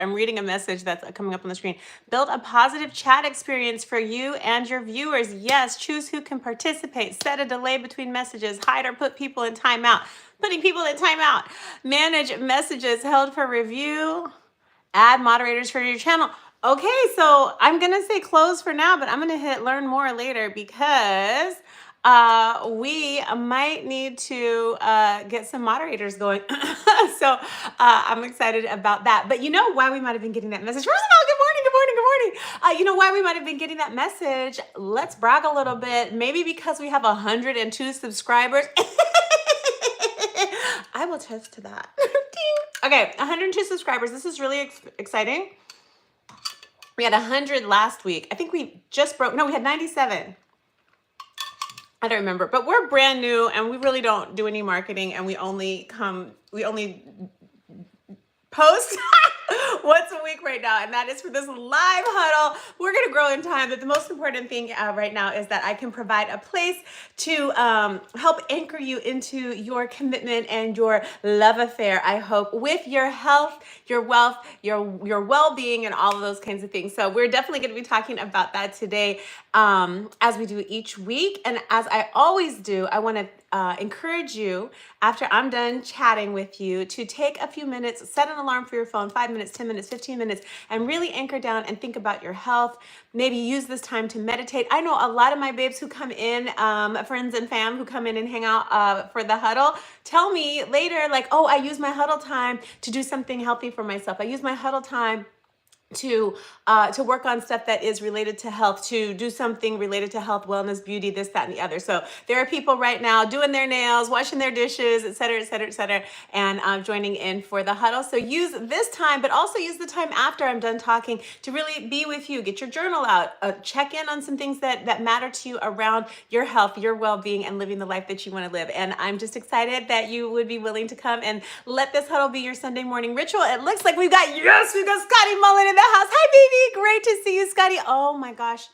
I'm reading a message that's coming up on the screen. Build a positive chat experience for you and your viewers. Yes, choose who can participate. Set a delay between messages. Hide or put people in timeout. Putting people in timeout. Manage messages held for review. Add moderators for your channel. Okay, so I'm gonna say close for now, but I'm gonna hit learn more later because we might need to get some moderators going. So I'm excited about that. But you know why we might have been getting that message? First of all, good morning, good morning, good morning. You know why we might have been getting that message? Let's brag a little bit. Maybe because we have 102 subscribers. I will attest to that. Okay, 102 subscribers. This is really exciting. We had 100 last week. I think we just broke, no, we had 97. I don't remember, but we're brand new and we really don't do any marketing, and we only post once a week right now, and that is for this live huddle. We're going to grow in time, but the most important thing right now is that I can provide a place to help anchor you into your commitment and your love affair, I hope, with your health, your wealth, your well-being, and all of those kinds of things. So we're definitely going to be talking about that today, as we do each week. And as I always do, I want to encourage you, after I'm done chatting with you, to take a few minutes, set an alarm for your phone, 5 minutes, 10 minutes, 15 minutes, and really anchor down and think about your health. Maybe use this time to meditate. I know a lot of my babes who come in, friends and fam who come in and hang out for the huddle, tell me later, like, oh, I use my huddle time to do something healthy for myself. I use my huddle time to work on stuff that is related to health, to do something related to health, wellness, beauty, this, that, and the other. So there are people right now doing their nails, washing their dishes, et cetera, et cetera, et cetera, and joining in for the huddle. So use this time, but also use the time after I'm done talking to really be with you. Get your journal out, check in on some things that matter to you around your health, your well-being, and living the life that you want to live. And I'm just excited that you would be willing to come and let this huddle be your Sunday morning ritual. It looks like we've got Scotty Mullen in the house. Hi, baby. Great to see you, Scotty. Oh my gosh.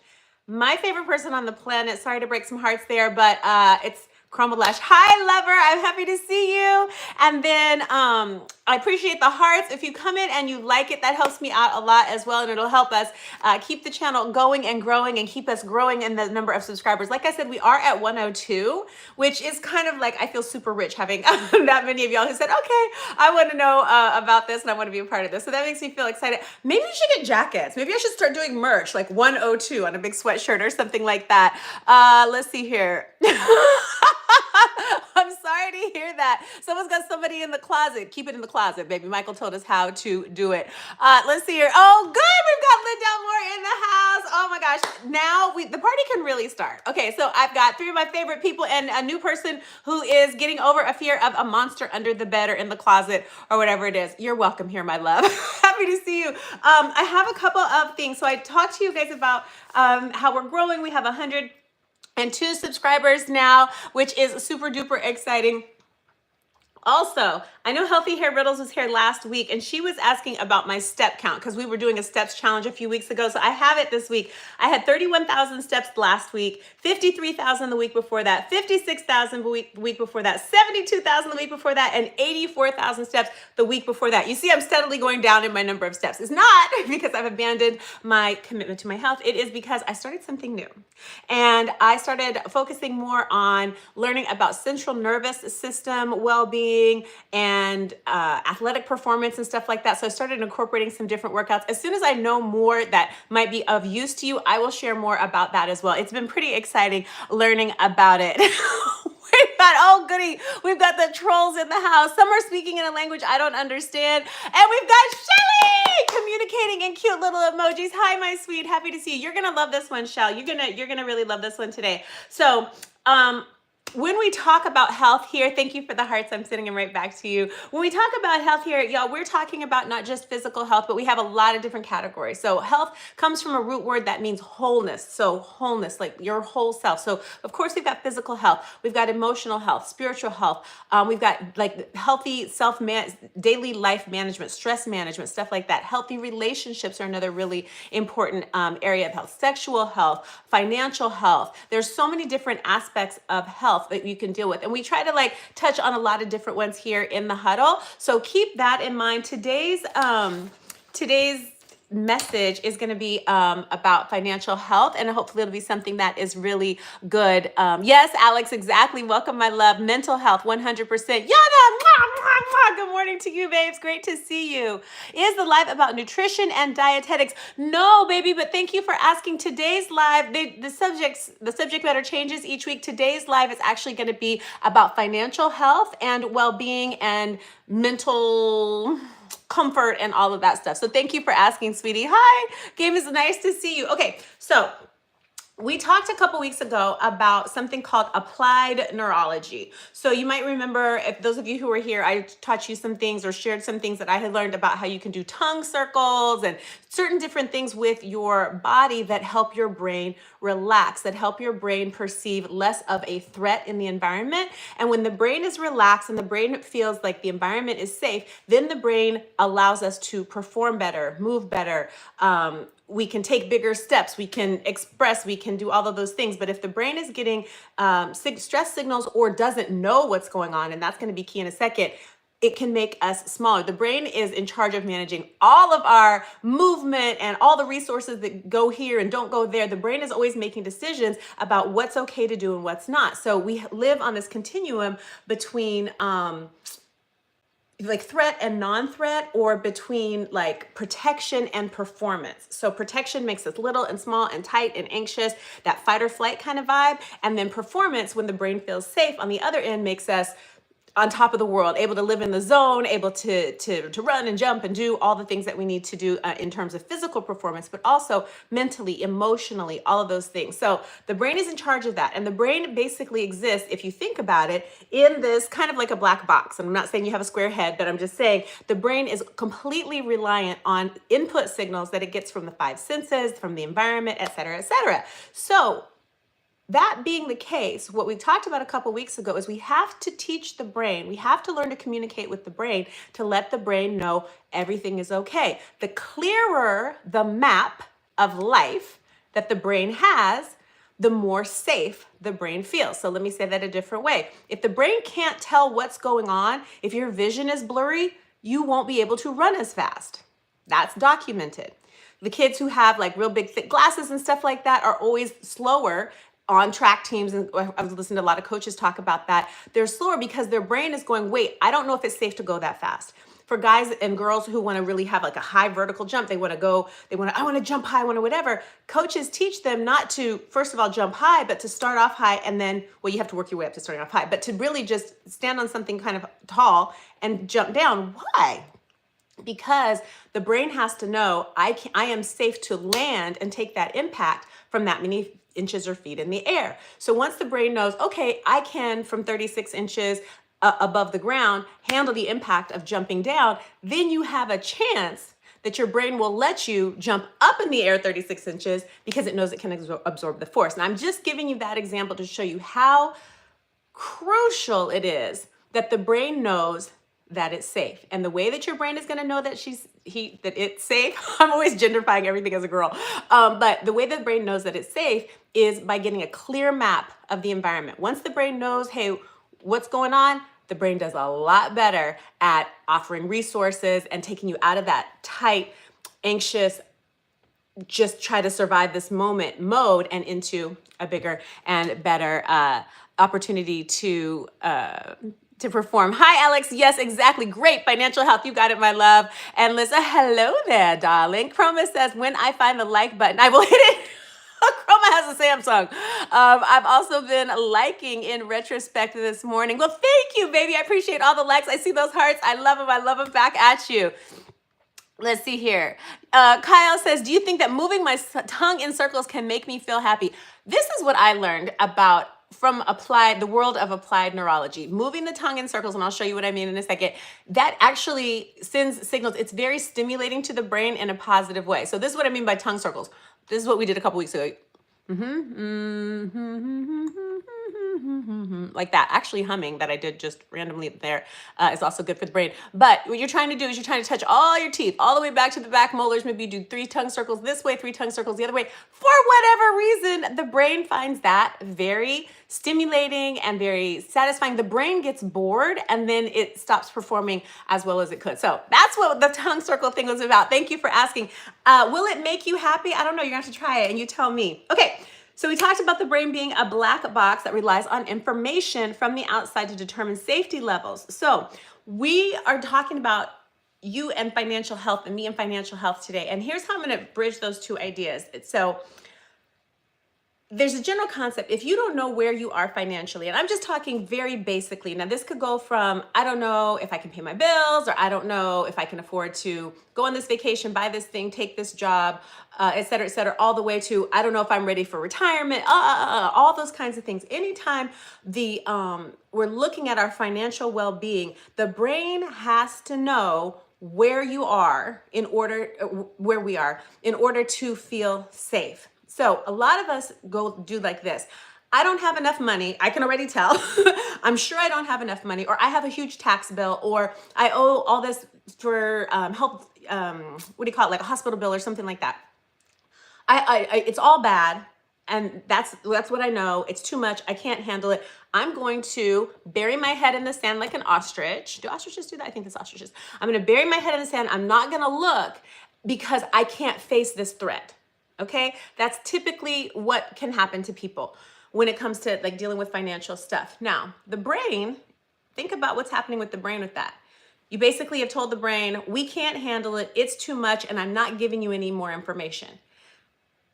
My favorite person on the planet. Sorry to break some hearts there, but it's Crumble Lash. Hi, lover. I'm happy to see you. And then I appreciate the hearts. If you come in and you like it, that helps me out a lot as well. And it'll help us keep the channel going and growing and keep us growing in the number of subscribers. Like I said, we are at 102, which is kind of like, I feel super rich having that many of y'all who said, okay, I want to know about this and I want to be a part of this. So that makes me feel excited. Maybe we should get jackets. Maybe I should start doing merch, like 102 on a big sweatshirt or something like that. Let's see here. I'm sorry to hear that. Someone's got somebody in the closet. Keep it in the closet, baby. Michael told us how to do it. Let's see here. Oh, good. We've got Lynn Delmore in the house. Oh my gosh. Now the party can really start. Okay, so I've got 3 of my favorite people and a new person who is getting over a fear of a monster under the bed or in the closet or whatever it is. You're welcome here, my love. Happy to see you. I have a couple of things. So I talked to you guys about how we're growing. We have 102 subscribers now, which is super duper exciting. Also, I know Healthy Hair Riddles was here last week, and she was asking about my step count because we were doing a steps challenge a few weeks ago. So I have it this week. I had 31,000 steps last week, 53,000 the week before that, 56,000 the week before that, 72,000 the week before that, and 84,000 steps the week before that. You see, I'm steadily going down in my number of steps. It's not because I've abandoned my commitment to my health. It is because I started something new, and I started focusing more on learning about central nervous system well-being and athletic performance and stuff like that. So I started incorporating some different workouts. As soon as I know more that might be of use to you, I will share more about that as well. It's been pretty exciting learning about it. We've got, oh goody, we've got the trolls in the house. Some are speaking in a language I don't understand. And we've got Shelly communicating in cute little emojis. Hi, my sweet, happy to see you. You're gonna love this one, Shell. You're gonna really love this one today. So, when we talk about health here, thank you for the hearts. I'm sending them right back to you. When we talk about health here, y'all, we're talking about not just physical health, but we have a lot of different categories. So health comes from a root word that means wholeness. So wholeness, like your whole self. So of course we've got physical health, we've got emotional health, spiritual health. We've got like healthy daily life management, stress management, stuff like that. Healthy relationships are another really important area of health. Sexual health, financial health. There's so many different aspects of health that you can deal with. And we try to like touch on a lot of different ones here in the huddle. So keep that in mind. Today's Today's message is going to be about financial health, and hopefully it'll be something that is really good. Yes, Alex, exactly. Welcome, my love. Mental health, 100%. Yana, mwah, mwah, mwah. Good morning to you, babes. Great to see you. Is the live about nutrition and dietetics? No, baby, but thank you for asking. Today's live, the subject matter changes each week. Today's live is actually going to be about financial health and well-being and mental comfort and all of that stuff. So thank you for asking, sweetie. Hi, Game, is nice to see you. Okay, so we talked a couple weeks ago about something called applied neurology. So you might remember, if those of you who were here, I taught you some things or shared some things that I had learned about how you can do tongue circles and certain different things with your body that help your brain relax, that help your brain perceive less of a threat in the environment. And when the brain is relaxed and the brain feels like the environment is safe, then the brain allows us to perform better, move better, we can take bigger steps, we can express, we can do all of those things. But if the brain is getting stress signals or doesn't know what's going on, and that's going to be key in a second, it can make us smaller. The brain is in charge of managing all of our movement and all the resources that go here and don't go there. The brain is always making decisions about what's okay to do and what's not. So we live on this continuum between like threat and non-threat, or between like protection and performance. So protection makes us little and small and tight and anxious, that fight or flight kind of vibe. And then performance, when the brain feels safe on the other end, makes us on top of the world, able to live in the zone, able to run and jump and do all the things that we need to do in terms of physical performance, but also mentally, emotionally, all of those things. So the brain is in charge of that. And the brain basically exists, if you think about it, in this kind of like a black box. And I'm not saying you have a square head, but I'm just saying the brain is completely reliant on input signals that it gets from the five senses, from the environment, et cetera, et cetera. So that being the case, what we talked about a couple weeks ago is we have to teach the brain, we have to learn to communicate with the brain to let the brain know everything is okay. The clearer the map of life that the brain has, the more safe the brain feels. So let me say that a different way. If the brain can't tell what's going on, if your vision is blurry, you won't be able to run as fast. That's documented. The kids who have like real big thick glasses and stuff like that are always slower on track teams, and I was listening to a lot of coaches talk about that. They're slower because their brain is going, wait, I don't know if it's safe to go that fast. For guys and girls who want to really have like a high vertical jump, I want to jump high, I want to whatever. Coaches teach them not to, first of all, jump high, but to start off high, and then, well, you have to work your way up to starting off high, but to really just stand on something kind of tall and jump down. Why? Because the brain has to know I am safe to land and take that impact from that many inches or feet in the air. So once the brain knows, okay, I can from 36 inches above the ground handle the impact of jumping down, then you have a chance that your brain will let you jump up in the air 36 inches because it knows it can absorb the force. And I'm just giving you that example to show you how crucial it is that the brain knows that it's safe. And the way that your brain is going to know that that it's safe, I'm always genderifying everything as a girl, but the way the brain knows that it's safe is by getting a clear map of the environment. Once the brain knows, hey, what's going on, the brain does a lot better at offering resources and taking you out of that tight, anxious, just try to survive this moment mode and into a bigger and better opportunity to perform. Hi, Alex. Yes, exactly. Great. Financial health. You got it, my love. And Lisa, hello there, darling. Chroma says, when I find the like button, I will hit it. Chroma has a Samsung. I've also been liking in retrospect this morning. Well, thank you, baby. I appreciate all the likes. I see those hearts. I love them. I love them back at you. Let's see here. Kyle says, do you think that moving my tongue in circles can make me feel happy? This is what I learned about from the world of applied neurology. Moving the tongue in circles, and I'll show you what I mean in a second, that actually sends signals. It's very stimulating to the brain in a positive way. So this is what I mean by tongue circles. This is what we did a couple weeks ago. like that. Actually, humming that I did just randomly there is also good for the brain. But what you're trying to do is you're trying to touch all your teeth all the way back to the back molars. Maybe you do 3 tongue circles this way, 3 tongue circles the other way. For whatever reason, the brain finds that very stimulating and very satisfying. The brain gets bored and then it stops performing as well as it could. So that's what the tongue circle thing was about. Thank you for asking. Will it make you happy? I don't know. You're going to have to try it and you tell me. Okay. So we talked about the brain being a black box that relies on information from the outside to determine safety levels. So we are talking about you and financial health and me and financial health today. And here's how I'm going to bridge those two ideas. So there's a general concept. If you don't know where you are financially, and I'm just talking very basically, now this could go from, I don't know if I can pay my bills, or I don't know if I can afford to go on this vacation, buy this thing, take this job, et cetera, all the way to, I don't know if I'm ready for retirement, all those kinds of things. Anytime we're looking at our financial well-being, the brain has to know where you are where we are in order to feel safe. So a lot of us go do like this. I don't have enough money. I can already tell. I'm sure I don't have enough money, or I have a huge tax bill, or I owe all this for help. What do you call it? Like a hospital bill or something like that. It's all bad. And that's what I know. It's too much. I can't handle it. I'm going to bury my head in the sand like an ostrich. Do ostriches do that? I think it's ostriches. I'm going to bury my head in the sand. I'm not going to look because I can't face this threat. Okay, that's typically what can happen to people when it comes to like dealing with financial stuff. Now, the brain, think about what's happening with the brain with that. You basically have told the brain, we can't handle it, it's too much, and I'm not giving you any more information.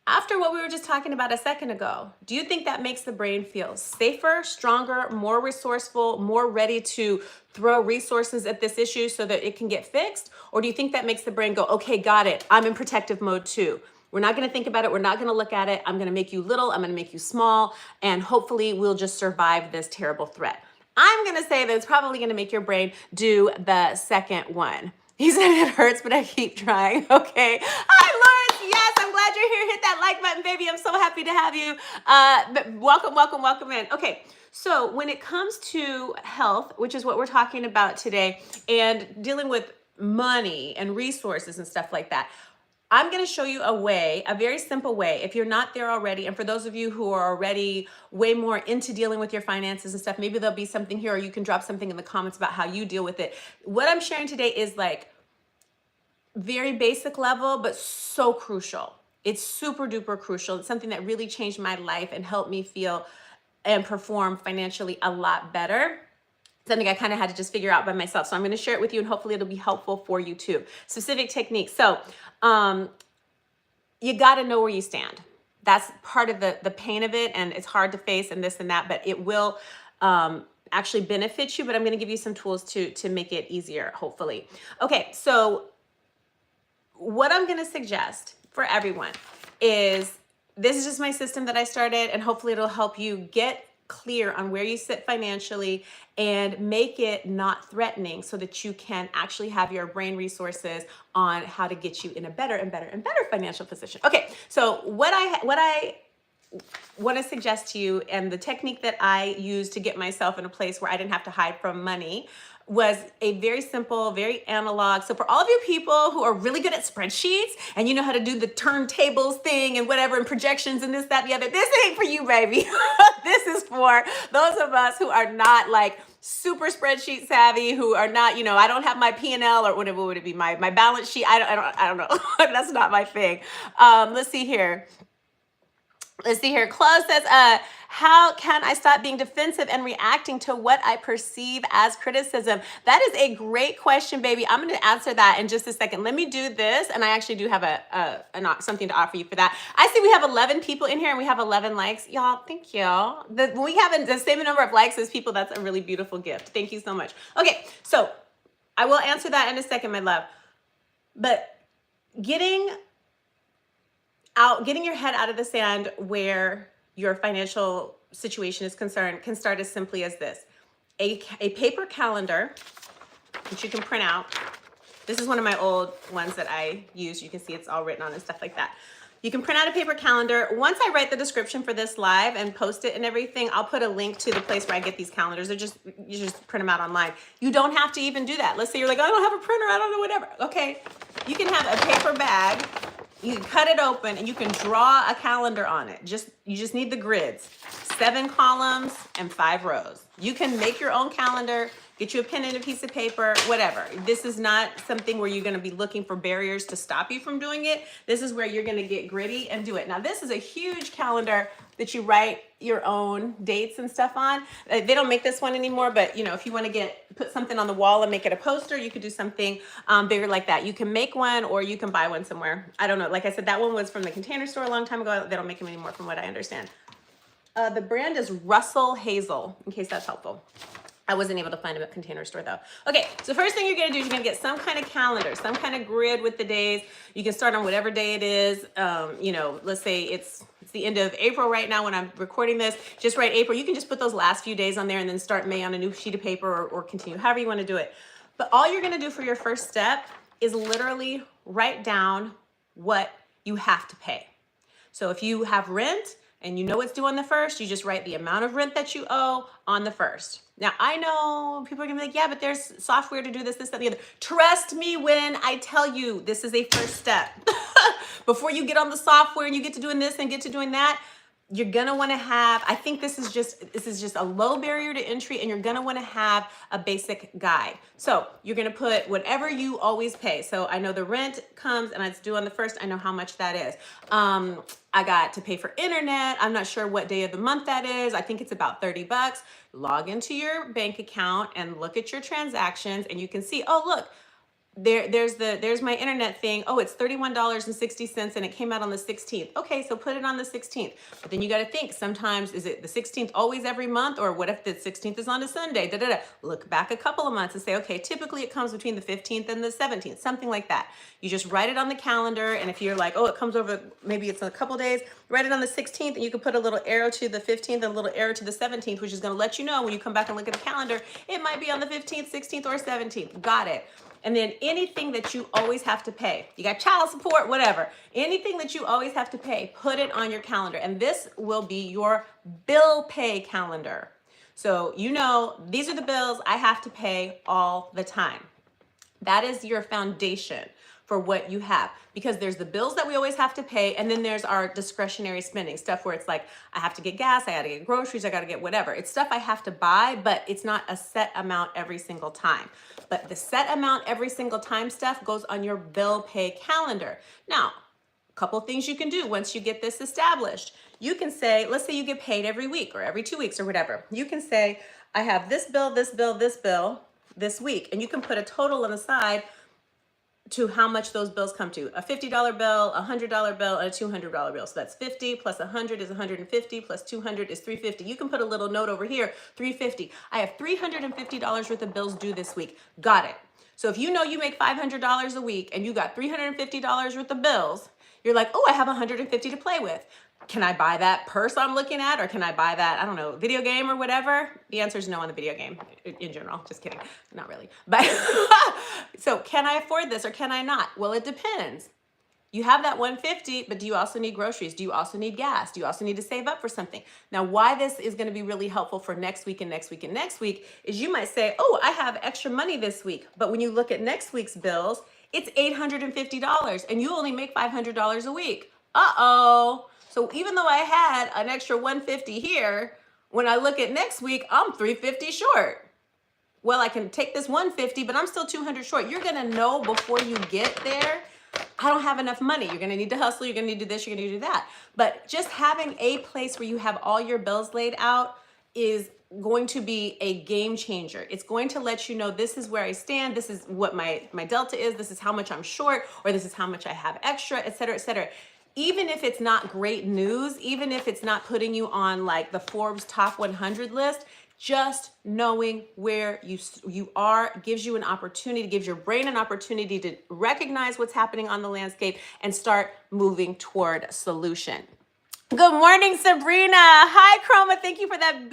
After what we were just talking about a second ago, do you think that makes the brain feel safer, stronger, more resourceful, more ready to throw resources at this issue so that it can get fixed? Or do you think that makes the brain go, okay, got it, I'm in protective mode too. We're not going to think about it. We're not going to look at it. I'm going to make you little. I'm going to make you small. And hopefully we'll just survive this terrible threat. I'm going to say that it's probably going to make your brain do the second one. He said it hurts, but I keep trying. Okay. Hi, Lawrence. Yes, I'm glad you're here. Hit that like button, baby. I'm so happy to have you. Welcome in. Okay. So when it comes to health, which is what we're talking about today, and dealing with money and resources and stuff like that, I'm going to show you a very simple way, if you're not there already. And for those of you who are already way more into dealing with your finances and stuff, maybe there'll be something here, or you can drop something in the comments about how you deal with it. What I'm sharing today is like very basic level, but so crucial. It's super duper crucial. It's something that really changed my life and helped me feel and perform financially a lot better. Something I kind of had to just figure out by myself. So I'm going to share it with you, and hopefully it'll be helpful for you too. Specific techniques. So you got to know where you stand. That's part of the pain of it, and it's hard to face and this and that, but it will actually benefit you. But I'm going to give you some tools to make it easier, hopefully. Okay, so what I'm going to suggest for everyone is, this is just my system that I started, and hopefully it'll help you get clear on where you sit financially and make it not threatening, so that you can actually have your brain resources on how to get you in a better and better and better financial position. Okay, so what I want to suggest to you, and the technique that I used to get myself in a place where I didn't have to hide from money, was a very simple, very analog. So for all of you people who are really good at spreadsheets and you know how to do the turntables thing and whatever, and projections and this, that, and the other, this ain't for you, baby. This is for those of us who are not like super spreadsheet savvy, who are not, I don't have my P&L, or whatever would it be, my balance sheet. I don't know. That's not my thing. Let's see here. Claude says, how can I stop being defensive and reacting to what I perceive as criticism? That is a great question, baby. I'm going to answer that in just a second. Let me do this. And I actually do have something to offer you for that. I see we have 11 people in here and we have 11 likes. Y'all, thank you. When we have the same number of likes as people, that's a really beautiful gift. Thank you so much. Okay, so I will answer that in a second, my love. But getting your head out of the sand where your financial situation is concerned can start as simply as this. A paper calendar, which you can print out. This is one of my old ones that I use. You can see it's all written on and stuff like that. You can print out a paper calendar. Once I write the description for this live and post it and everything, I'll put a link to the place where I get these calendars. You just print them out online. You don't have to even do that. Let's say you're like, I don't have a printer, I don't know, whatever. Okay, you can have a paper bag. You can cut it open and you can draw a calendar on it. You just need the grids, 7 columns and 5 rows. You can make your own calendar, get you a pen and a piece of paper, whatever. This is not something where you're gonna be looking for barriers to stop you from doing it. This is where you're gonna get gritty and do it. Now this is a huge calendar that you write your own dates and stuff on. They don't make this one anymore, but you know, if you want to put something on the wall and make it a poster, you could do something bigger like that. You can make one or you can buy one somewhere. I don't know. Like I said, that one was from the Container Store a long time ago. They don't make them anymore from what I understand. The brand is Russell Hazel, in case that's helpful. I wasn't able to find them at Container Store though. Okay, so first thing you're gonna do is you're gonna get some kind of calendar, some kind of grid with the days. You can start on whatever day it is. You know, let's say it's the end of April right now when I'm recording this. Just write April. You can just put those last few days on there and then start May on a new sheet of paper or continue, however you wanna do it. But all you're gonna do for your first step is literally write down what you have to pay. So if you have rent, and you know it's due on the 1st, you just write the amount of rent that you owe on the 1st. Now, I know people are gonna be like, yeah, but there's software to do this, that, the other. Trust me when I tell you this is a first step. Before you get on the software and you get to doing this and get to doing that, you're gonna wanna have, I think this is just a low barrier to entry, and you're gonna wanna have a basic guide. So you're gonna put whatever you always pay. So I know the rent comes and it's due on the 1st, I know how much that is. I got to pay for internet. I'm not sure what day of the month that is. I think it's about 30 bucks. Log into your bank account and look at your transactions and you can see, oh, look, there's my internet thing. Oh, it's $31.60 and it came out on the 16th. Okay, so put it on the 16th. But then you got to think, sometimes is it the 16th always every month, or what if the 16th is on a Sunday? Look back a couple of months and say, okay, typically it comes between the 15th and the 17th, something like that. You just write it on the calendar, and if you're like, oh, it comes over, maybe it's in a couple days, write it on the 16th, and you can put a little arrow to the 15th and a little arrow to the 17th, which is going to let you know when you come back and look at the calendar, it might be on the 15th, 16th, or 17th. Got it. And then anything that you always have to pay, you got child support, whatever, anything that you always have to pay, put it on your calendar. And this will be your bill pay calendar. So you know, these are the bills I have to pay all the time. That is your foundation for what you have, because there's the bills that we always have to pay, and then there's our discretionary spending stuff where it's like, I have to get gas, I gotta get groceries, I gotta get whatever. It's stuff I have to buy, but it's not a set amount every single time. But the set amount every single time stuff goes on your bill pay calendar. Now, a couple things you can do once you get this established. You can say, let's say you get paid every week or every 2 weeks or whatever. You can say, I have this bill, this bill, this bill this week, and you can put a total on the side to how much those bills come to. A $50 bill, a $100 bill, and a $200 bill. So that's 50 plus 100 is 150 plus 200 is 350. You can put a little note over here, 350. I have $350 worth of bills due this week. Got it. So if you know you make $500 a week and you got $350 worth of bills, you're like, oh, I have 150 to play with. Can I buy that purse I'm looking at? Or can I buy that, I don't know, video game or whatever? The answer is no on the video game in general. Just kidding. Not really. But so can I afford this or can I not? Well, it depends. You have that 150, but do you also need groceries? Do you also need gas? Do you also need to save up for something? Now, why this is going to be really helpful for next week and next week and next week is you might say, oh, I have extra money this week. But when you look at next week's bills, it's $850 and you only make $500 a week. Uh-oh. So even though I had an extra 150 here, when I look at next week, I'm 350 short. Well, I can take this 150, but I'm still 200 short. You're gonna know before you get there, I don't have enough money. You're gonna need to hustle, you're gonna need to do this, you're gonna need to do that. But just having a place where you have all your bills laid out is going to be a game changer. It's going to let you know this is where I stand, this is what my delta is, this is how much I'm short, or this is how much I have extra, et cetera, et cetera. Even if it's not great news, even if it's not putting you on like the Forbes top 100 list, just knowing where you are gives you an opportunity, gives your brain an opportunity to recognize what's happening on the landscape and start moving toward a solution. Good morning, Sabrina. Hi, Chroma. Thank you for that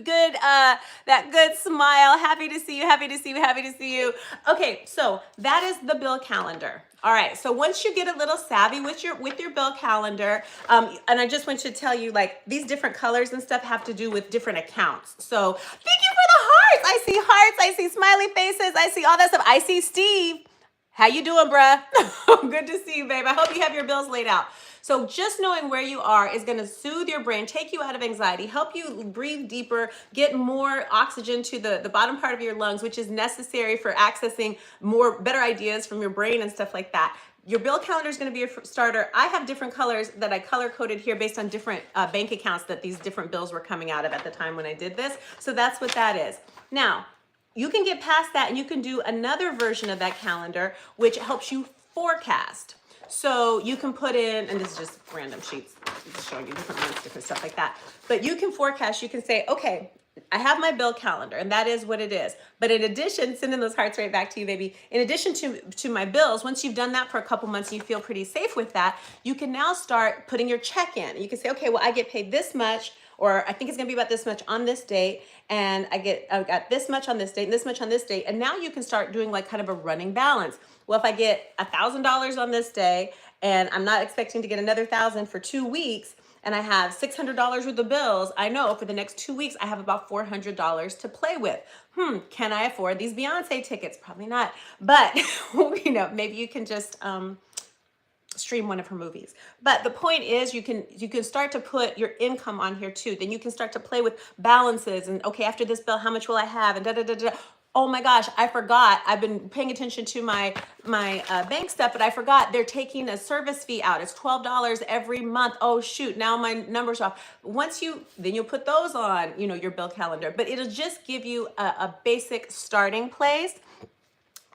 good smile. Happy to see you. Happy to see you. Happy to see you. Okay, so that is the bill calendar. All right, so once you get a little savvy with your bill calendar, and I just want you to tell you, like, these different colors and stuff have to do with different accounts. So thank you for the hearts. I see hearts, I see smiley faces, I see all that stuff. I see Steve. How you doing, bruh? Good to see you, babe. I hope you have your bills laid out. So just knowing where you are is going to soothe your brain, take you out of anxiety, help you breathe deeper, get more oxygen to the bottom part of your lungs, which is necessary for accessing better ideas from your brain and stuff like that. Your bill calendar is going to be your starter. I have different colors that I color coded here based on different bank accounts that these different bills were coming out of at the time when I did this. So that's what that is. Now, you can get past that and you can do another version of that calendar, which helps you forecast. So you can put in, and this is just random sheets, just showing you different months, different stuff like that. But you can forecast, you can say, okay, I have my bill calendar and that is what it is. But in addition, sending those hearts right back to you, baby. In addition to my bills, once you've done that for a couple months and you feel pretty safe with that, you can now start putting your check in. You can say, okay, well, I get paid this much, or I think it's gonna be about this much on this date, and I've got this much on this date and this much on this date. And now you can start doing like kind of a running balance. Well, if I get $1,000 on this day and I'm not expecting to get another 1,000 for 2 weeks, and I have $600 worth of bills, I know for the next 2 weeks, I have about $400 to play with. Can I afford these Beyonce tickets? Probably not, but you know, maybe you can just, stream one of her movies. But the point is you can start to put your income on here too. Then you can start to play with balances and, okay, after this bill, how much will I have? And da da da da. Oh my gosh, I forgot. I've been paying attention to my bank stuff, but I forgot they're taking a service fee out. It's $12 every month. Oh shoot, now my numbers are off. Then you'll put those on, you know, your bill calendar. But it'll just give you a basic starting place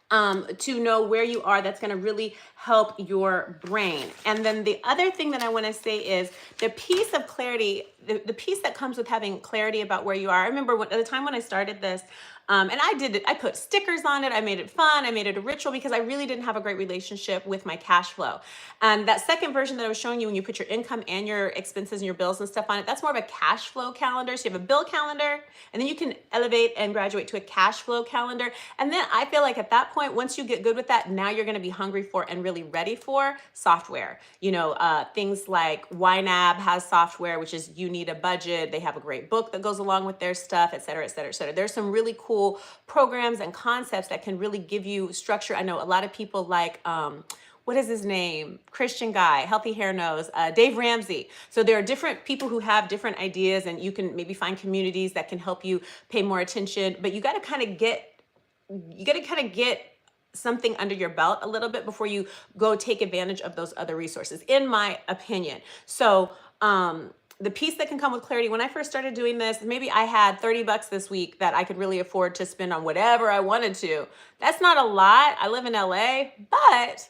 to know where you are. That's going to really help your brain. And then the other thing that I want to say is the piece of clarity, the piece that comes with having clarity about where you are. I remember at the time when I started this, and I put stickers on it. I made it fun. I made it a ritual because I really didn't have a great relationship with my cash flow. And that second version that I was showing you, when you put your income and your expenses and your bills and stuff on it, that's more of a cash flow calendar. So you have a bill calendar, and then you can elevate and graduate to a cash flow calendar. And then I feel like at that point, once you get good with that, now you're going to be hungry for and really ready for software. You know, things like YNAB has software, which is you need a budget. They have a great book that goes along with their stuff, et cetera, et cetera, et cetera. There's some really cool programs and concepts that can really give you structure. I know a lot of people like, what is his name? Christian guy, healthy hair knows, Dave Ramsey. So there are different people who have different ideas, and you can maybe find communities that can help you pay more attention, but you got to kind of get something under your belt a little bit before you go take advantage of those other resources, in my opinion. So, the piece that can come with clarity, when I first started doing this, maybe I had 30 bucks this week that I could really afford to spend on whatever I wanted to. That's not a lot. I live in LA, but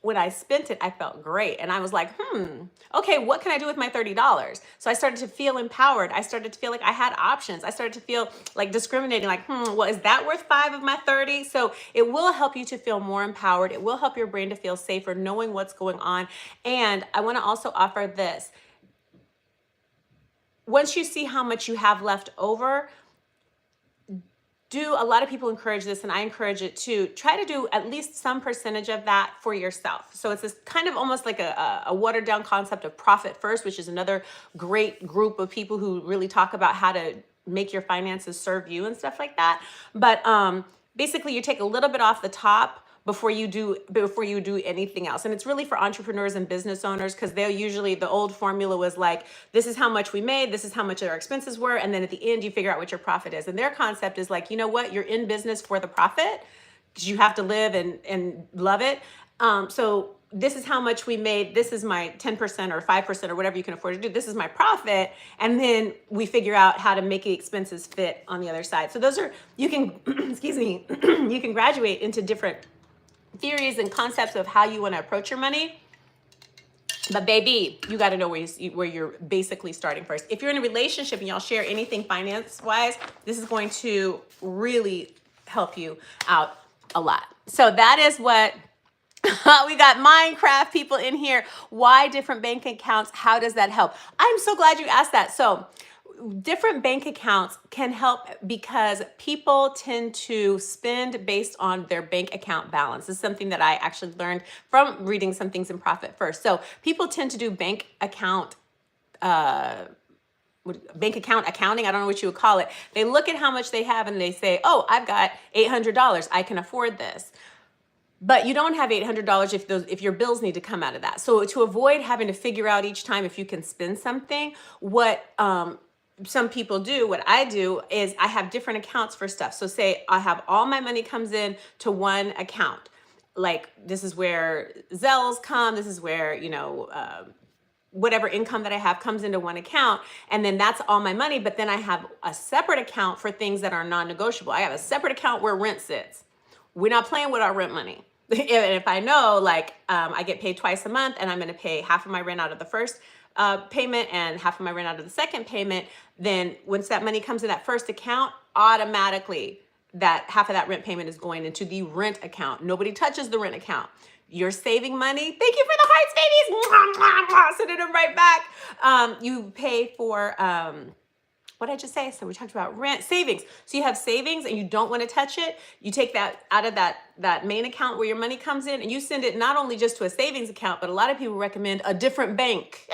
when I spent it, I felt great. And I was like, okay, what can I do with my $30? So I started to feel empowered. I started to feel like I had options. I started to feel like discriminating, like, well, is that worth 5 of my 30? So it will help you to feel more empowered. It will help your brain to feel safer, knowing what's going on. And I want to also offer this. Once you see how much you have left over, a lot of people encourage this, and I encourage it too. Try to do at least some percentage of that for yourself. So it's this kind of almost like a watered down concept of profit first, which is another great group of people who really talk about how to make your finances serve you and stuff like that. But basically you take a little bit off the top before you do anything else. And it's really for entrepreneurs and business owners, because they'll usually, the old formula was like, this is how much we made, this is how much our expenses were, and then at the end you figure out what your profit is. And their concept is like, you know what, you're in business for the profit because you have to live and love it. So this is how much we made, this is my 10% or 5% or whatever you can afford to do, this is my profit, and then we figure out how to make the expenses fit on the other side. So those are, you can, excuse me, you can graduate into different theories and concepts of how you want to approach your money. But baby, you got to know where you're basically starting first. If you're in a relationship and y'all share anything finance-wise, this is going to really help you out a lot. So that is what we got. Minecraft people in here. Why different bank accounts? How does that help? I'm so glad you asked that. So different bank accounts can help because people tend to spend based on their bank account balance. This is something that I actually learned from reading Some Things in Profit First. So people tend to do bank account accounting. I don't know what you would call it. They look at how much they have and they say, oh, I've got $800. I can afford this. But you don't have $800 if your bills need to come out of that. So to avoid having to figure out each time if you can spend something, what some people do, what I do is I have different accounts for stuff. So say I have all my money comes in to one account. Like this is where Zells come. This is where, whatever income that I have comes into one account, and then that's all my money. But then I have a separate account for things that are non-negotiable. I have a separate account where rent sits. We're not playing with our rent money. And if I know, I get paid twice a month and I'm going to pay half of my rent out of the first payment and half of my rent out of the second payment, then once that money comes in that first account, automatically that half of that rent payment is going into the rent account. Nobody touches the rent account. You're saving money. Thank you for the hearts, babies. Mwah, mwah, mwah. Sending them right back. You pay for, what did I just say? So we talked about rent, savings. So you have savings and you don't want to touch it. You take that out of that main account where your money comes in and you send it not only just to a savings account, but a lot of people recommend a different bank.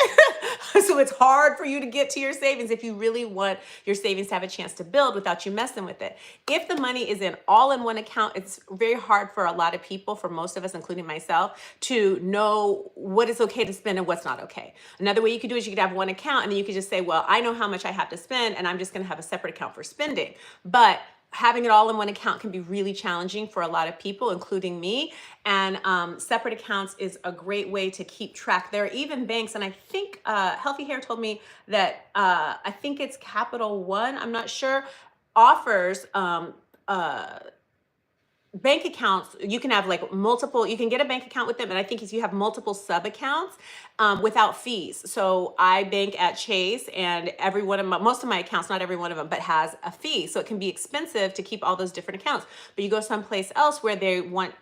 So it's hard for you to get to your savings if you really want your savings to have a chance to build without you messing with it. If the money is all in one account, it's very hard for a lot of people, for most of us, including myself, to know what is okay to spend and what's not okay. Another way you could do is you could have one account and then you could just say, well, I know how much I have to spend and I'm just going to have a separate account for spending. But having it all in one account can be really challenging for a lot of people, including me. And separate accounts is a great way to keep track. There are even banks, and I think Healthy Hair told me that I think it's Capital One, I'm not sure, offers bank accounts. You can have multiple, you can get a bank account with them. And I think if you have multiple sub accounts without fees. So I bank at Chase and most of my accounts, not every one of them, but has a fee. So it can be expensive to keep all those different accounts, but you go someplace else where they want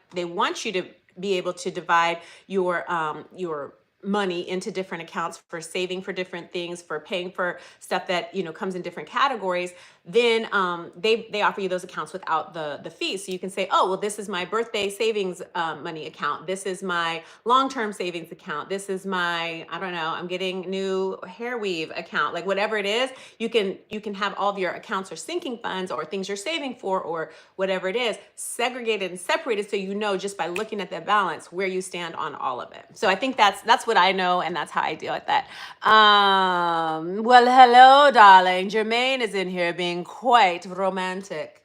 you to be able to divide your money into different accounts for saving for different things, for paying for stuff that comes in different categories. Then they offer you those accounts without the fees. So you can say, oh, well, this is my birthday savings money account. This is my long-term savings account. This is my, I don't know, I'm getting new hair weave account. Like whatever it is, you can have all of your accounts or sinking funds or things you're saving for or whatever it is, segregated and separated so you know just by looking at that balance where you stand on all of it. So I think that's what I know, and that's how I deal with that. Well, hello, darling. Jermaine is in here being quite romantic.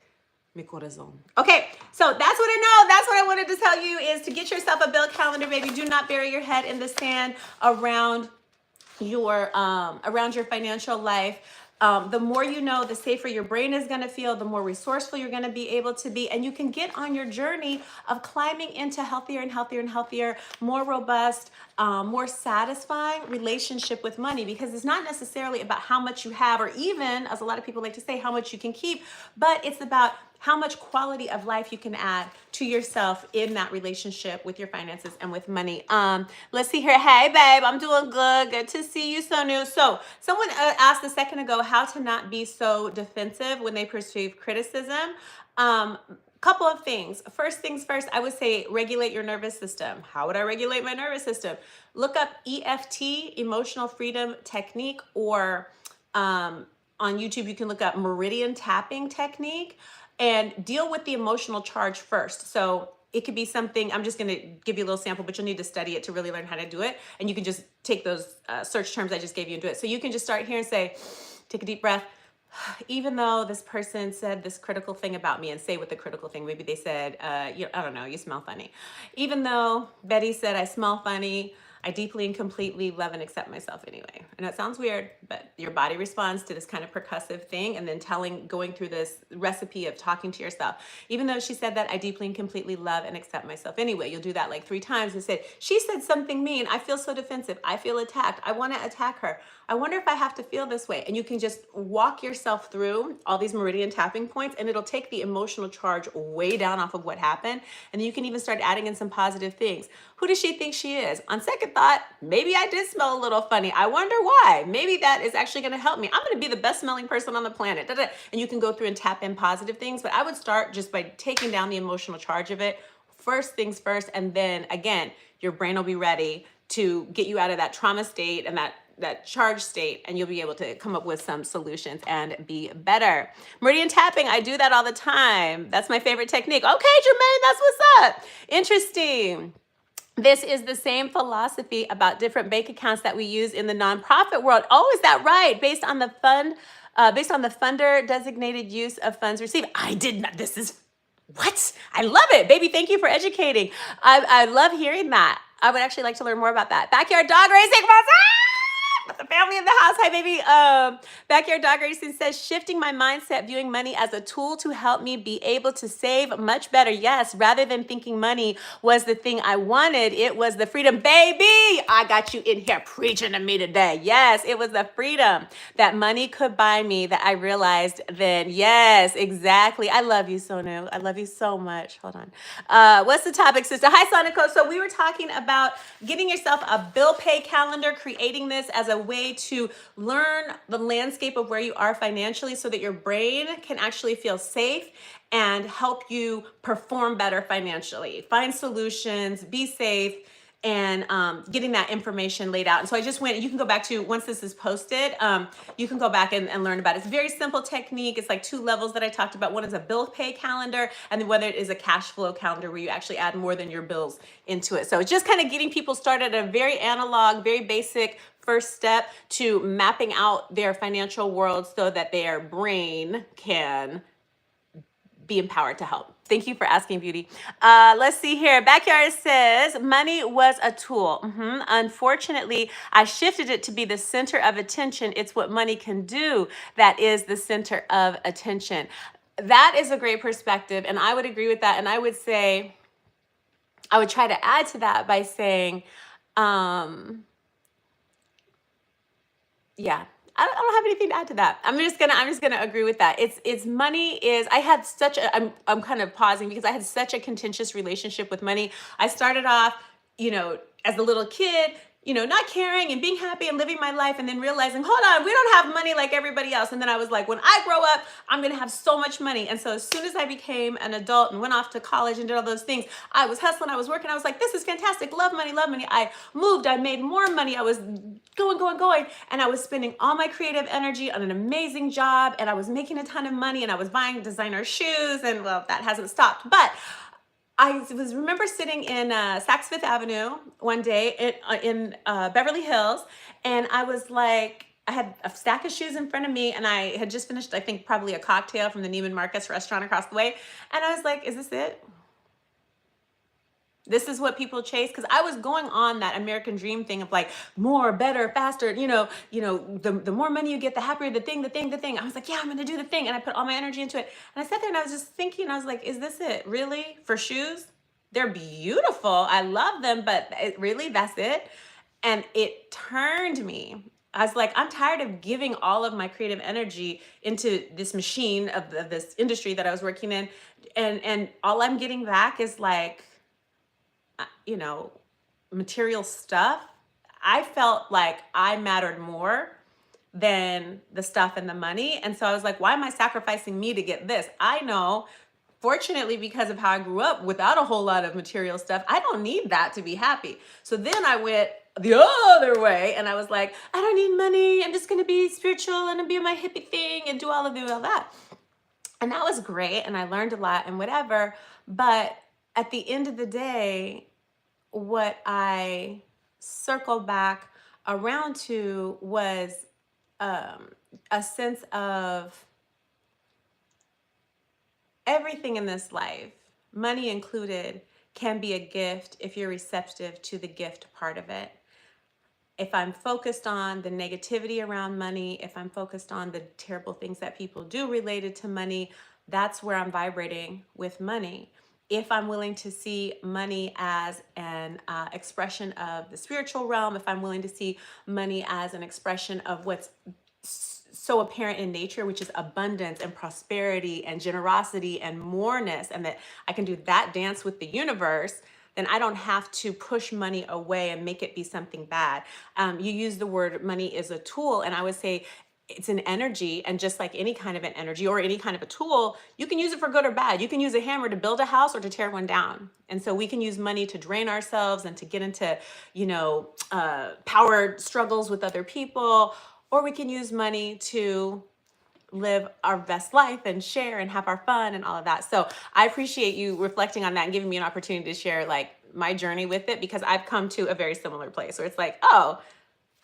Mi corazón. Okay, so that's what I know. That's what I wanted to tell you is to get yourself a bill calendar, baby. Do not bury your head in the sand around your financial life. The more you know, the safer your brain is going to feel, the more resourceful you're going to be able to be, and you can get on your journey of climbing into healthier and healthier and healthier, more robust, more satisfying relationship with money, because it's not necessarily about how much you have, or even, as a lot of people like to say, how much you can keep, but it's about how much quality of life you can add to yourself in that relationship with your finances and with money. Let's see here. Hey, babe, I'm doing good. Good to see you, so new. So someone asked a second ago how to not be so defensive when they perceive criticism. Couple of things. First things first, I would say regulate your nervous system. How would I regulate my nervous system? Look up EFT, Emotional Freedom Technique, or on YouTube, you can look up Meridian Tapping Technique, and deal with the emotional charge first. So it could be something, I'm just gonna give you a little sample, but you'll need to study it to really learn how to do it. And you can just take those search terms I just gave you and do it. So you can just start here and say, take a deep breath. Even though this person said this critical thing about me, and say what the critical thing, maybe they said, I don't know, you smell funny. Even though Betty said I smell funny, I deeply and completely love and accept myself anyway. And that sounds weird, but your body responds to this kind of percussive thing, and then going through this recipe of talking to yourself. Even though she said that, I deeply and completely love and accept myself anyway. You'll do that like 3 times and say, she said something mean. I feel so defensive. I feel attacked. I want to attack her. I wonder if I have to feel this way. And you can just walk yourself through all these meridian tapping points, and it'll take the emotional charge way down off of what happened. And then you can even start adding in some positive things. Who does she think she is? On second second thought, maybe I did smell a little funny. I wonder why. Maybe that is actually going to help me. I'm going to be the best smelling person on the planet. Da, da. And you can go through and tap in positive things, but I would start just by taking down the emotional charge of it. First things first, and then again, your brain will be ready to get you out of that trauma state and that charge state, and you'll be able to come up with some solutions and be better. Meridian tapping, I do that all the time. That's my favorite technique. Okay, Jermaine, that's what's up. Interesting. This is the same philosophy about different bank accounts that we use in the nonprofit world. Oh, is that right? Based on the funder designated use of funds received. I did not, this is, what? I love it, baby. Thank you for educating. I love hearing that. I would actually like to learn more about that. Backyard dog racing, what's up? The family in the house. Hi, baby. Backyard Dog Racing says, shifting my mindset, viewing money as a tool to help me be able to save much better. Yes, rather than thinking money was the thing I wanted, it was the freedom. Baby, I got you in here preaching to me today. Yes, it was the freedom that money could buy me that I realized then. Yes, exactly. I love you, Sonu. I love you so much. Hold on. What's the topic, sister? Hi, Sonico. So we were talking about getting yourself a bill pay calendar, creating this as a way to learn the landscape of where you are financially so that your brain can actually feel safe and help you perform better financially, find solutions, be safe, and getting that information laid out. And so I just went, you can go back to, once this is posted, you can go back and learn about it. It's a very simple technique. It's like 2 levels that I talked about. One is a bill pay calendar, and then whether it is a cash flow calendar where you actually add more than your bills into it. So it's just kind of getting people started at a very analog, very basic first step to mapping out their financial world so that their brain can be empowered to help. Thank you for asking, Beauty. Let's see here. Backyard says, money was a tool. Unfortunately, I shifted it to be the center of attention. It's what money can do that is the center of attention. That is a great perspective, and I would agree with that. And I would say, I would try to add to that by saying, yeah, I don't have anything to add to that. I'm just gonna agree with that. It's money is, I had such a, I'm kind of pausing because I had such a contentious relationship with money. I started off, as a little kid, not caring and being happy and living my life, and then realizing, hold on, we don't have money like everybody else. And then I was like, when I grow up, I'm gonna have so much money. And so as soon as I became an adult and went off to college and did all those things, I was hustling, I was working, I was like, this is fantastic, love money, love money. I moved, I made more money, I was going, and I was spending all my creative energy on an amazing job, and I was making a ton of money, and I was buying designer shoes, and well, that hasn't stopped. But I remember sitting in Saks Fifth Avenue one day in Beverly Hills, and I was like, I had a stack of shoes in front of me, and I had just finished, I think, probably a cocktail from the Neiman Marcus restaurant across the way, and I was like, is this it? This is what people chase? Because I was going on that American dream thing of like more, better, faster, the more money you get, the happier, the thing. I was like, yeah, I'm going to do the thing. And I put all my energy into it. And I sat there and I was just thinking, I was like, is this it? Really? For shoes? They're beautiful. I love them, but really, that's it? And it turned me. I was like, I'm tired of giving all of my creative energy into this machine of this industry that I was working in. And all I'm getting back is like, material stuff. I felt like I mattered more than the stuff and the money. And so I was like, why am I sacrificing me to get this? I know, fortunately, because of how I grew up without a whole lot of material stuff, I don't need that to be happy. So then I went the other way, and I was like, I don't need money. I'm just going to be spiritual and be my hippie thing and do all that. And that was great. And I learned a lot and whatever. But at the end of the day, what I circled back around to was a sense of everything in this life, money included, can be a gift if you're receptive to the gift part of it. If I'm focused on the negativity around money, if I'm focused on the terrible things that people do related to money, that's where I'm vibrating with money. If I'm willing to see money as an expression of the spiritual realm, if I'm willing to see money as an expression of what's so apparent in nature, which is abundance and prosperity and generosity and moreness, and that I can do that dance with the universe, then I don't have to push money away and make it be something bad. You use the word money is a tool, and I would say it's an energy, and just like any kind of an energy or any kind of a tool, you can use it for good or bad. You can use a hammer to build a house or to tear one down. And so we can use money to drain ourselves and to get into, power struggles with other people, or we can use money to live our best life and share and have our fun and all of that. So I appreciate you reflecting on that and giving me an opportunity to share like my journey with it, because I've come to a very similar place where it's like, oh,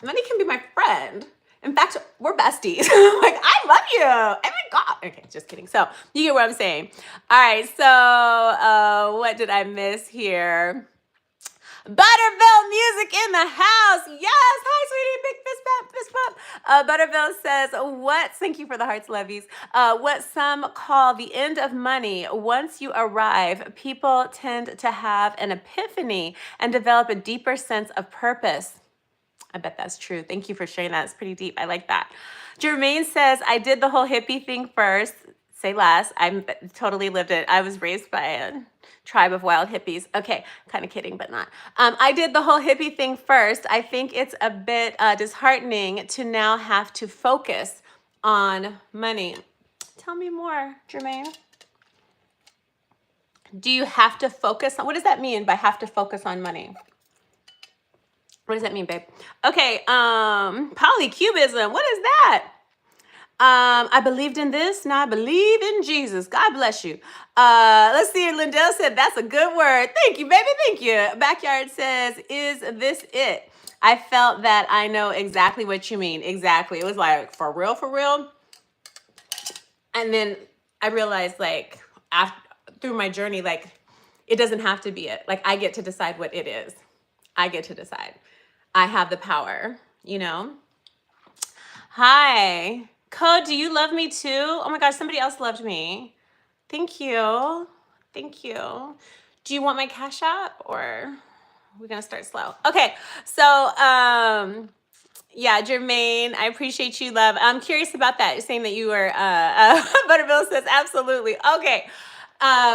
money can be my friend. In fact, we're besties. Like, I love you. Oh my God. Okay, just kidding. So you get what I'm saying. All right. So what did I miss here? Butterville music in the house. Yes. Hi, sweetie. Big fist bump, fist bump. Butterville says, thank you for the hearts, lovies. What some call the end of money. Once you arrive, people tend to have an epiphany and develop a deeper sense of purpose. I bet that's true. Thank you for sharing that. It's pretty deep. I like that. Jermaine says, I did the whole hippie thing first. Say less. I totally lived it. I was raised by a tribe of wild hippies. Okay, kind of kidding, but not. I did the whole hippie thing first. I think it's a bit disheartening to now have to focus on money. Tell me more, Jermaine. Do you have to focus on, what does that mean by have to focus on money? What does that mean, babe? Okay, polycubism. What is that? I believed in this. Now I believe in Jesus. God bless you. Let's see. Lindell said, that's a good word. Thank you, baby. Thank you. Backyard says, is this it? I felt that I know exactly what you mean. Exactly. It was like, for real, for real. And then I realized, like, through my journey, like, it doesn't have to be it. Like, I get to decide what it is. I get to decide. I have the power, Hi. Code, do you love me too? Oh my gosh, somebody else loved me. Thank you. Thank you. Do you want my Cash App, or we're going to start slow? Okay. So, yeah, Jermaine, I appreciate you, love. I'm curious about that. You're saying that you were, Butterbill says, absolutely. Okay.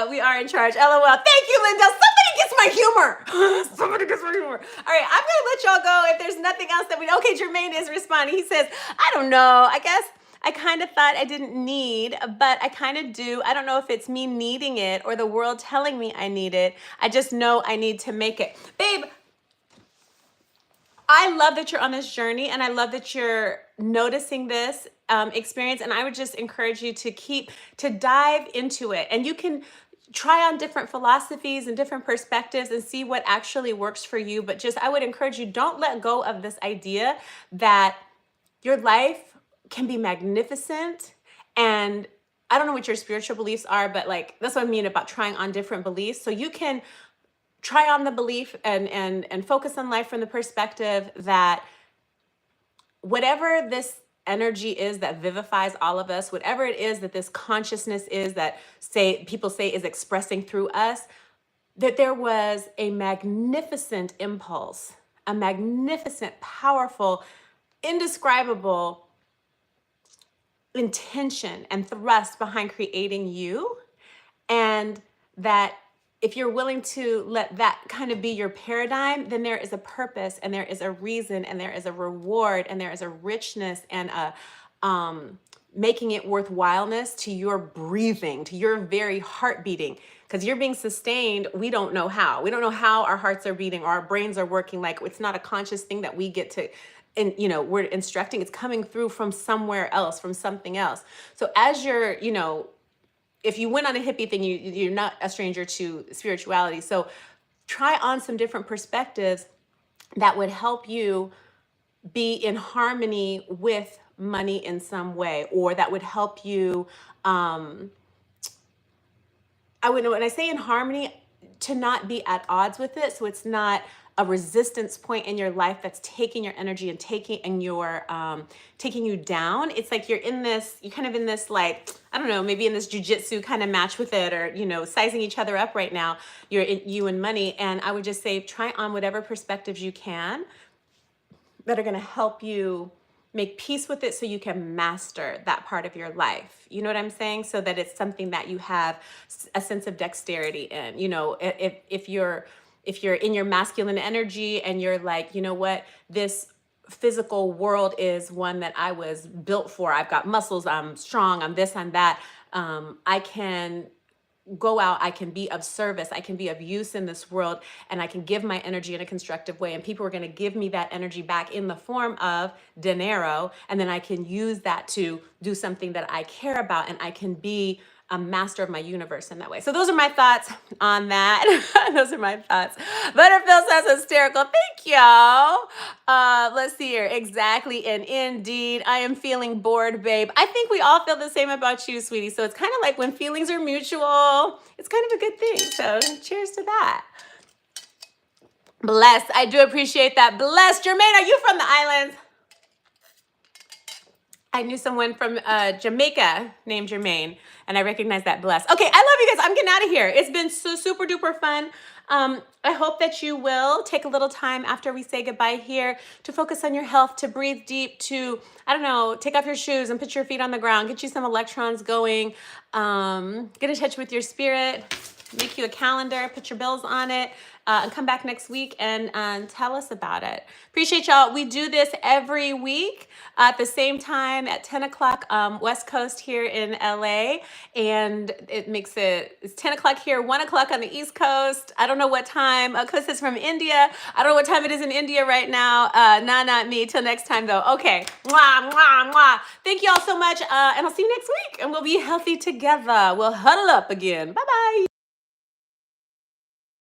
We are in charge. LOL. Thank you, Linda. Somebody gets my humor. Somebody gets my humor. All right, I'm gonna let y'all go if there's nothing else that we. Okay, Jermaine is responding. He says, I don't know. I guess I kind of thought I didn't need, but I kind of do. I don't know if it's me needing it or the world telling me I need it. I just know I need to make it. Babe, I love that you're on this journey, and I love that you're noticing this experience. And I would just encourage you to dive into it. And you can try on different philosophies and different perspectives and see what actually works for you. But I would encourage you, don't let go of this idea that your life can be magnificent. And I don't know what your spiritual beliefs are, but like, that's what I mean about trying on different beliefs. So you can try on the belief and focus on life from the perspective that whatever this energy is that vivifies all of us, whatever it is that this consciousness is that people say is expressing through us, that there was a magnificent impulse, a magnificent, powerful, indescribable intention and thrust behind creating you. And that if you're willing to let that kind of be your paradigm, then there is a purpose, and there is a reason, and there is a reward, and there is a richness, and a making it worthwhileness to your breathing, to your very heart beating. Because you're being sustained, we don't know how. We don't know how our hearts are beating or our brains are working. Like, it's not a conscious thing that we get to, and we're instructing. It's coming through from somewhere else, from something else. So as you're, if you went on a hippie thing, you're not a stranger to spirituality. So try on some different perspectives that would help you be in harmony with money in some way, or that would help you, when I say in harmony, to not be at odds with it. So it's not a resistance point in your life that's taking your energy and taking you down. It's like you're kind of in this, like, I don't know, maybe in this jujitsu kind of match with it, or, sizing each other up right now, you and money. And I would just say, try on whatever perspectives you can that are going to help you make peace with it, so you can master that part of your life. You know what I'm saying? So that it's something that you have a sense of dexterity in. If you're if you're in your masculine energy and you're like, you know what, this physical world is one that I was built for. I've got muscles, I'm strong, I'm this, I'm that. I can go out, I can be of service, I can be of use in this world, and I can give my energy in a constructive way. And people are going to give me that energy back in the form of dinero. And then I can use that to do something that I care about, and I can be a master of my universe in that way. So those are my thoughts on that. Those are my thoughts. Butterfield says hysterical. Thank you. Let's see here. Exactly and indeed. I am feeling bored, babe. I think we all feel the same about you, sweetie. So it's kind of like when feelings are mutual, it's kind of a good thing. So cheers to that. Bless. I do appreciate that. Bless. Jermaine, are you from the islands? I knew someone from Jamaica named Jermaine, and I recognize that. Bless. Okay, I love you guys. I'm getting out of here. It's been so super duper fun. I hope that you will take a little time after we say goodbye here to focus on your health, to breathe deep, to, I don't know, take off your shoes and put your feet on the ground, get you some electrons going, get in touch with your spirit, make you a calendar, put your bills on it, and come back next week and tell us about it. Appreciate y'all. We do this every week at the same time at 10 o'clock West Coast here in LA. And it makes it's 10 o'clock here, 1 o'clock on the East Coast. I don't know what time. Chris is from India. I don't know what time it is in India right now. Not me. Till next time though. Okay. Mwah, mwah, mwah. Thank you all so much. And I'll see you next week. And we'll be healthy together. We'll huddle up again. Bye-bye.